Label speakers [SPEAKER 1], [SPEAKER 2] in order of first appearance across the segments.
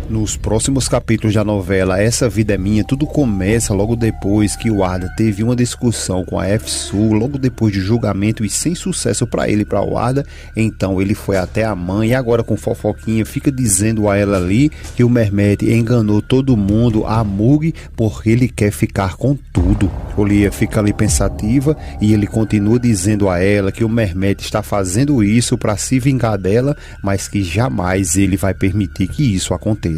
[SPEAKER 1] Nos próximos capítulos da novela Essa Vida é Minha, tudo começa logo depois que o Warda teve uma discussão com a F-Su, logo depois de julgamento e sem sucesso para ele e para o Warda. Então ele foi até a mãe e agora com fofoquinha fica dizendo a ela ali que o Mehmet enganou todo mundo, a Mug, porque ele quer ficar com tudo. Olia fica ali pensativa e ele continua dizendo a ela que o Mehmet está fazendo isso para se vingar dela, mas que jamais ele vai permitir que isso aconteça.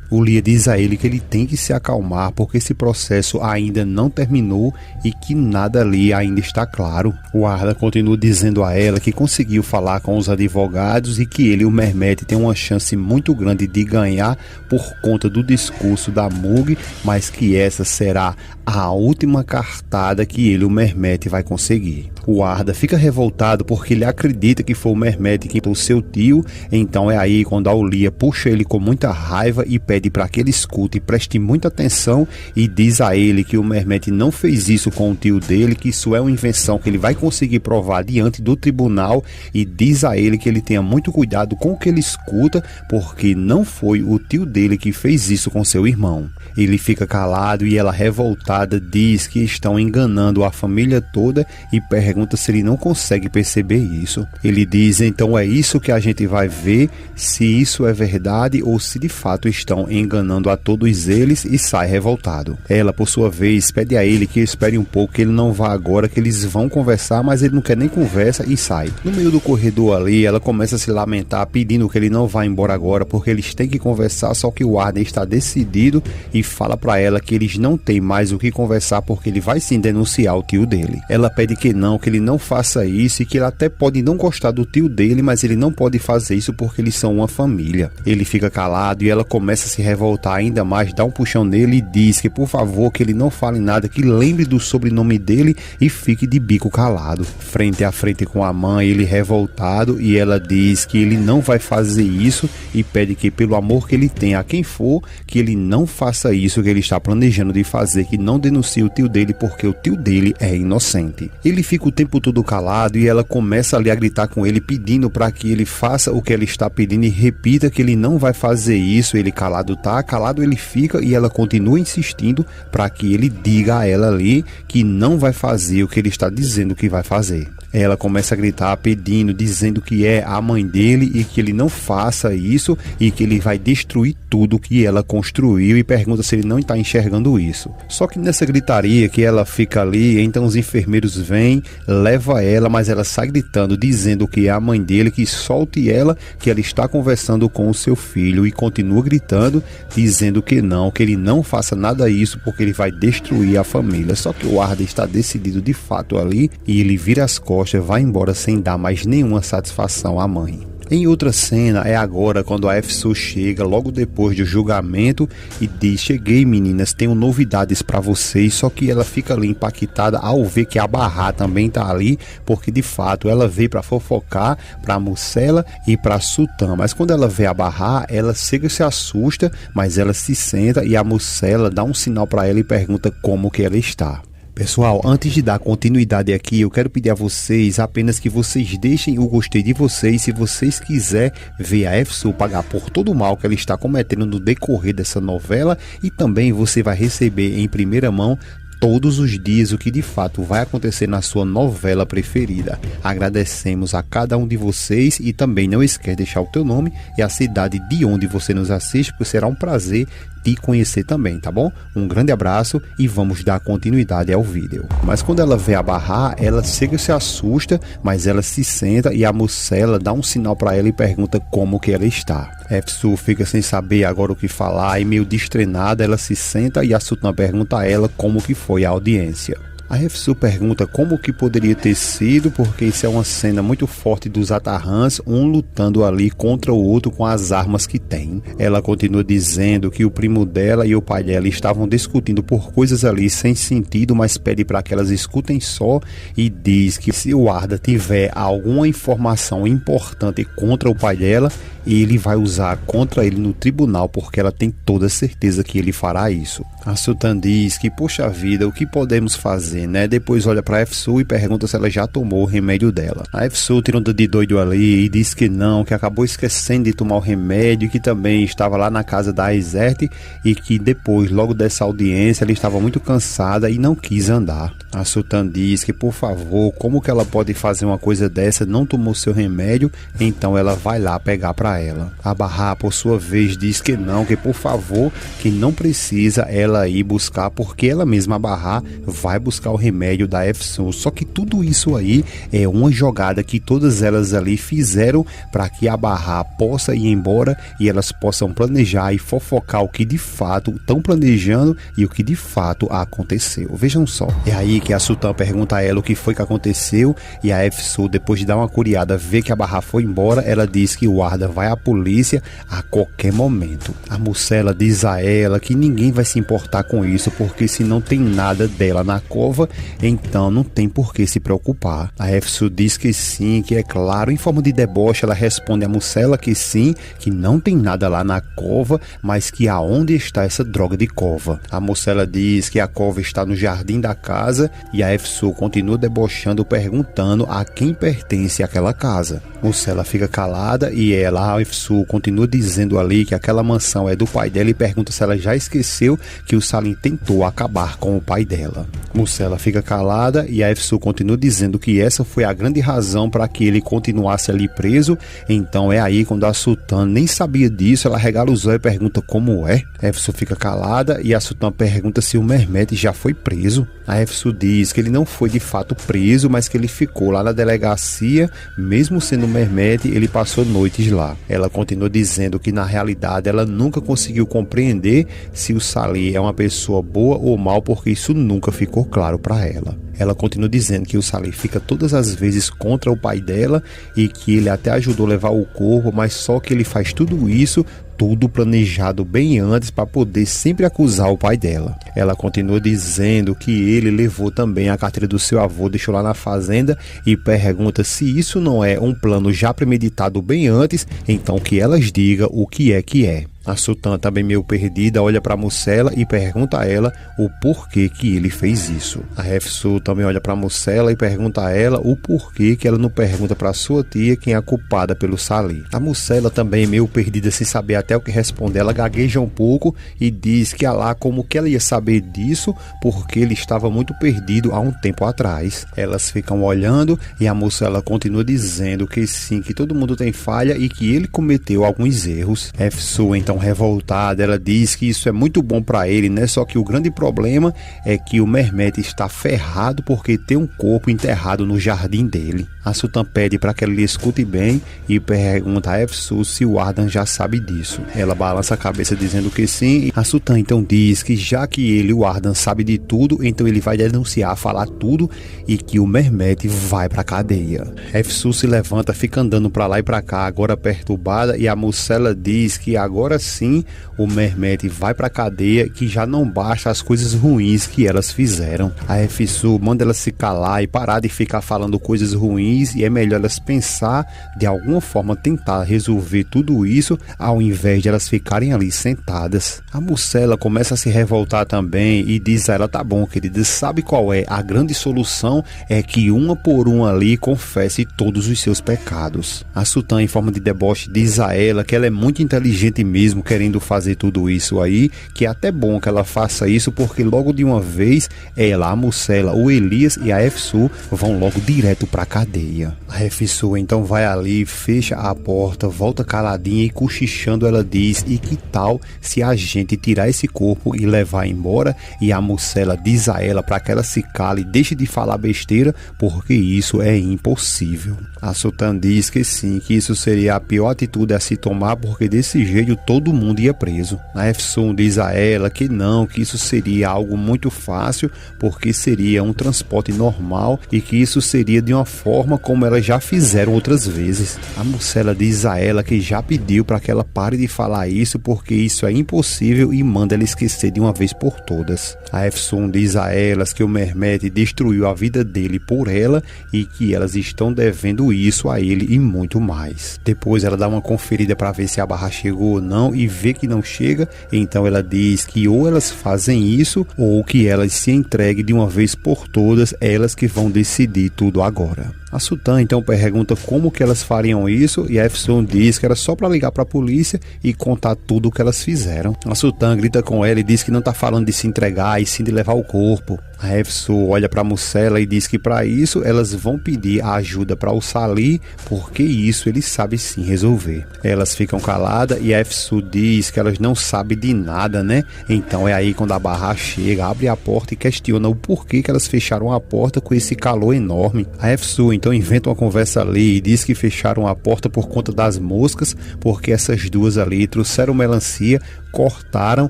[SPEAKER 1] O Lia diz a ele que ele tem que se acalmar porque esse processo ainda não terminou e que nada ali ainda está claro. O Warda continua dizendo a ela que conseguiu falar com os advogados e que ele e o Mehmet têm uma chance muito grande de ganhar por conta do discurso da Mug, mas que essa será a última cartada que ele e o Mehmet vai conseguir. O Warda fica revoltado porque ele acredita que foi o Mehmet que matou seu tio, então é aí quando a Olia puxa ele com muita raiva e pede para que ele escute e preste muita atenção e diz a ele que o Mehmet não fez isso com o tio dele, que isso é uma invenção que ele vai conseguir provar diante do tribunal e diz a ele que ele tenha muito cuidado com o que ele escuta porque não foi o tio dele que fez isso com seu irmão. Ele fica calado e ela revoltada diz que estão enganando a família toda e pergunta se ele não consegue perceber isso. Ele diz, então é isso que a gente vai ver, se isso é verdade ou se de fato estão enganando a todos eles, e sai revoltado. Ela, por sua vez, pede a ele que espere um pouco, que ele não vá agora, que eles vão conversar, mas ele não quer nem conversa e sai. No meio do corredor ali, ela começa a se lamentar, pedindo que ele não vá embora agora, porque eles têm que conversar, só que o Warda está decidido e fala para ela que eles não têm mais o que conversar, porque ele vai sim denunciar o tio dele. Ela pede que ele não faça isso e que ele até pode não gostar do tio dele, mas ele não pode fazer isso porque eles são uma família. Ele fica calado e ela começa a se revoltar ainda mais, dá um puxão nele e diz que por favor que ele não fale nada, que lembre do sobrenome dele e fique de bico calado. Frente a frente com a mãe, ele revoltado, e ela diz que ele não vai fazer isso e pede que pelo amor que ele tem a quem for, que ele não faça isso que ele está planejando de fazer, que não denuncie o tio dele porque o tio dele é inocente. Ele fica o tempo todo calado e ela começa ali a gritar com ele, pedindo para que ele faça o que ela está pedindo e repita que ele não vai fazer isso. Ele calado tá, calado ele fica, e ela continua insistindo para que ele diga a ela ali que não vai fazer o que ele está dizendo que vai fazer. Ela começa a gritar, pedindo, dizendo que é a mãe dele e que ele não faça isso e que ele vai destruir tudo que ela construiu, e pergunta se ele não está enxergando isso. Só que nessa gritaria que ela fica ali, então os enfermeiros vêm, leva ela, mas ela sai gritando, dizendo que é a mãe dele, que solte ela, que ela está conversando com o seu filho, e continua gritando, dizendo que ele não faça nada isso porque ele vai destruir a família. Só que o Warda está decidido de fato ali e ele vira as costas, vai embora sem dar mais nenhuma satisfação à mãe. Em outra cena é agora quando a F-Su chega logo depois do julgamento e diz: cheguei meninas, tenho novidades para vocês. Só que ela fica ali impactada ao ver que a Barra também tá ali, porque de fato ela veio para fofocar para Mucela e para Sultan. Mas quando ela vê a Barra, ela chega, se assusta, mas ela se senta e a Mucela dá um sinal para ela e pergunta como que ela está. Pessoal, antes de dar continuidade aqui, eu quero pedir a vocês apenas que vocês deixem o gostei de vocês se vocês quiserem ver a F-Su pagar por todo o mal que ela está cometendo no decorrer dessa novela, e também você vai receber em primeira mão todos os dias o que de fato vai acontecer na sua novela preferida. Agradecemos a cada um de vocês e também não esquece de deixar o teu nome e a cidade de onde você nos assiste, porque será um prazer te conhecer também, tá bom? Um grande abraço e vamos dar continuidade ao vídeo. Mas quando ela vê a Barra, ela chega e se assusta, mas ela se senta e a Mucela dá um sinal para ela e pergunta como que ela está. F-Su fica sem saber agora o que falar e meio destrenada, ela se senta e a Sultan pergunta a ela como que foi a audiência. A F-Su pergunta como que poderia ter sido, porque isso é uma cena muito forte dos Atarrans, um lutando ali contra o outro com as armas que tem. Ela continua dizendo que o primo dela e o pai dela estavam discutindo por coisas ali sem sentido, mas pede para que elas escutem só, e diz que se o Warda tiver alguma informação importante contra o pai dela, ele vai usar contra ele no tribunal, porque ela tem toda certeza que ele fará isso. A Sultan diz que, poxa vida, o que podemos fazer, né? Depois olha para F-Su e pergunta se ela já tomou o remédio dela. A F-Su tira um de doido ali e diz que não, que acabou esquecendo de tomar o remédio, que também estava lá na casa da Aizete e que depois, logo dessa audiência, ela estava muito cansada e não quis andar. A Sultan diz que, por favor, como que ela pode fazer uma coisa dessa, não tomou seu remédio, então ela vai lá pegar para ela. A Barra, por sua vez, diz que não, que por favor, que não precisa ela ir buscar, porque ela mesma, a Barra, vai buscar o remédio da F-Su. Só que tudo isso aí é uma jogada que todas elas ali fizeram para que a Barra possa ir embora e elas possam planejar e fofocar o que de fato estão planejando e o que de fato aconteceu. Vejam só, é aí que a Sultan pergunta a ela o que foi que aconteceu e a F-Su, depois de dar uma curiada, vê que a Barra foi embora, ela diz que o Arda vai à polícia a qualquer momento. A Murcela diz a ela que ninguém vai se importar com isso, porque se não tem nada dela na cova, então não tem por que se preocupar. A F-Su diz que sim, que é claro. Em forma de deboche, ela responde a Murcela que sim, que não tem nada lá na cova, mas que aonde está essa droga de cova. A Murcela diz que a cova está no jardim da casa e a F-Su continua debochando, perguntando a quem pertence aquela casa. Murcela fica calada e ela, a F-Su, continua dizendo ali que aquela mansão é do pai dela e pergunta se ela já esqueceu que o Salim tentou acabar com o pai dela. Murcela fica calada e a F-Su continua dizendo que essa foi a grande razão para que ele continuasse ali preso. Então é aí quando a Sultan nem sabia disso, ela regala os olhos e pergunta como é. A F-Su fica calada e a Sultan pergunta se o Mehmet já foi preso. A F-Su diz que ele não foi de fato preso, mas que ele ficou lá na delegacia, mesmo sendo Mehmet, ele passou noites lá. Ela continua dizendo que na realidade ela nunca conseguiu compreender se o Salim é uma pessoa boa ou mal, porque isso nunca ficou claro para ela. Ela continua dizendo que o Salim fica todas as vezes contra o pai dela e que ele até ajudou a levar o corpo, mas só que ele faz tudo isso tudo planejado bem antes para poder sempre acusar o pai dela. Ela continua dizendo que ele levou também a carteira do seu avô, deixou lá na fazenda e pergunta se isso não é um plano já premeditado bem antes, então que elas digam o que é que é. A Sultan, também meio perdida, olha para Murcela e pergunta a ela o porquê que ele fez isso. A F-Su também olha para Murcela e pergunta a ela o porquê que ela não pergunta para sua tia quem é a culpada pelo Salim. A Murcela, também meio perdida, sem saber até o que responder, ela gagueja um pouco e diz que lá como que ela ia saber disso, porque ele estava muito perdido há um tempo atrás. Elas ficam olhando e a Murcela continua dizendo que sim, que todo mundo tem falha e que ele cometeu alguns erros. F-Su, então revoltada, ela diz que isso é muito bom para ele, né? Só que o grande problema é que o Mehmet está ferrado porque tem um corpo enterrado no jardim dele. A Sultan pede para que ela lhe escute bem e pergunta a F-Su se o Ardan já sabe disso. Ela balança a cabeça dizendo que sim. A Sultan então diz que já que ele, o Ardan, sabe de tudo, então ele vai denunciar, falar tudo e que o Mehmet vai para cadeia. F-Su se levanta, fica andando para lá e para cá, agora perturbada, e a Murcela diz que agora sim o Mehmet vai para cadeia, que já não basta as coisas ruins que elas fizeram. A F-Su manda elas se calar e parar de ficar falando coisas ruins, e é melhor elas pensar de alguma forma tentar resolver tudo isso ao invés de elas ficarem ali sentadas. A Murcela começa a se revoltar também e diz a ela: tá bom, querida, sabe qual é a grande solução? É que uma por uma ali confesse todos os seus pecados. A Sultan, em forma de deboche, diz a ela que ela é muito inteligente mesmo querendo fazer tudo isso aí, que é até bom que ela faça isso, porque logo de uma vez ela, a Murcela, o Elias e a F-Su vão logo direto pra cadeia. A F-Su então vai ali, fecha a porta, volta caladinha e cochichando ela diz: e que tal se a gente tirar esse corpo e levar embora? E a Murcela diz a ela para que ela se cale e deixe de falar besteira, porque isso é impossível. A Sultan diz que sim, que isso seria a pior atitude a se tomar, porque desse jeito todo todo mundo ia preso. A Efsun diz a ela que não, que isso seria algo muito fácil, porque seria um transporte normal e que isso seria de uma forma como elas já fizeram outras vezes. A Myrcella diz a ela que já pediu para que ela pare de falar isso, porque isso é impossível, e manda ela esquecer de uma vez por todas. A Efsun diz a elas que o Mehmet destruiu a vida dele por ela e que elas estão devendo isso a ele e muito mais. Depois ela dá uma conferida para ver se a Bahar chegou ou não e vê que não chega, então ela diz que ou elas fazem isso ou que elas se entreguem de uma vez por todas, elas que vão decidir tudo agora. A Sultan então pergunta como que elas fariam isso e a Efsun diz que era só para ligar para a polícia e contar tudo o que elas fizeram. A Sultan grita com ela e diz que não está falando de se entregar e sim de levar o corpo. A Efsun olha para Myrcella e diz que para isso elas vão pedir a ajuda para o Salih, porque isso ele sabe sim resolver. Elas ficam caladas e a Efsun diz que elas não sabem de nada, né? Então é aí quando a Bahar chega, abre a porta e questiona o porquê que elas fecharam a porta com esse calor enorme. A Efsun então inventa uma conversa ali e diz que fecharam a porta por conta das moscas, porque essas duas ali trouxeram melancia, cortaram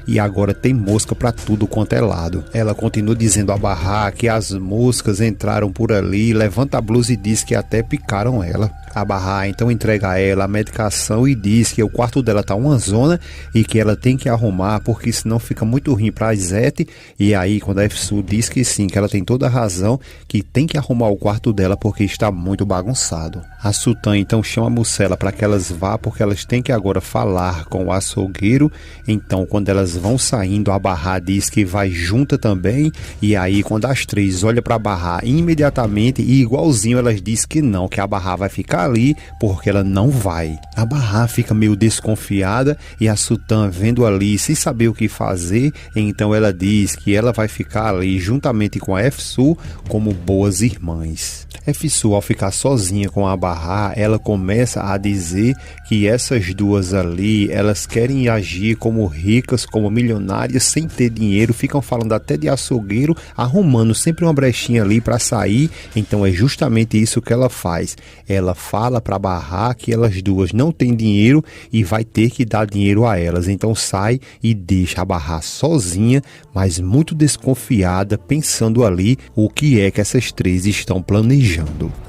[SPEAKER 1] e agora tem mosca para tudo quanto é lado. Ela continua dizendo a Bahar que as moscas entraram por ali, levanta a blusa e diz que até picaram ela. A Bahar então entrega a ela a medicação e diz que o quarto dela tá uma zona e que ela tem que arrumar porque senão fica muito ruim para a Izete. E aí quando a Efsun diz que sim, que ela tem toda a razão, que tem que arrumar o quarto dela porque está muito bagunçado. A Sultan então chama a Myrcella para que elas vá, porque elas têm que agora falar com o açougueiro. Então quando elas vão saindo, a Bahar diz que vai junta também, e aí quando as três olham para a Bahar imediatamente e igualzinho elas diz que não, que a Bahar vai ficar ali porque ela não vai. A Bahar fica meio desconfiada e a Sultan vendo ali sem saber o que fazer, então ela diz que ela vai ficar ali juntamente com a Efsun como boas irmãs. Efsun, ao ficar sozinha com a Bahar, ela começa a dizer que essas duas ali, elas querem agir como ricas, como milionárias, sem ter dinheiro, ficam falando até de açougueiro, arrumando sempre uma brechinha ali para sair. Então é justamente isso que ela faz. Ela fala para Bahar que elas duas não têm dinheiro e vai ter que dar dinheiro a elas. Então sai e deixa a Bahar sozinha, mas muito desconfiada, pensando ali o que é que essas três estão planejando.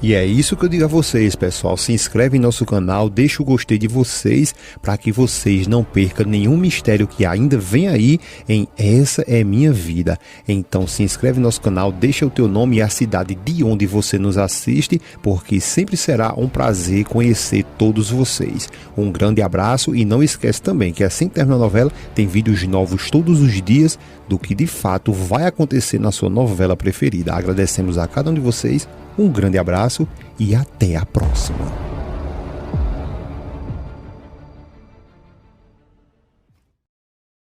[SPEAKER 1] E é isso que eu digo a vocês, pessoal. Se inscreve em nosso canal, deixa o gostei de vocês para que vocês não percam nenhum mistério que ainda vem aí em Essa é Minha Vida. Então se inscreve no nosso canal, deixa o teu nome e a cidade de onde você nos assiste, porque sempre será um prazer conhecer todos vocês. Um grande abraço e não esquece também que assim que terminar a novela tem vídeos novos todos os dias do que de fato vai acontecer na sua novela preferida. Agradecemos a cada um de vocês, um grande abraço e até a próxima.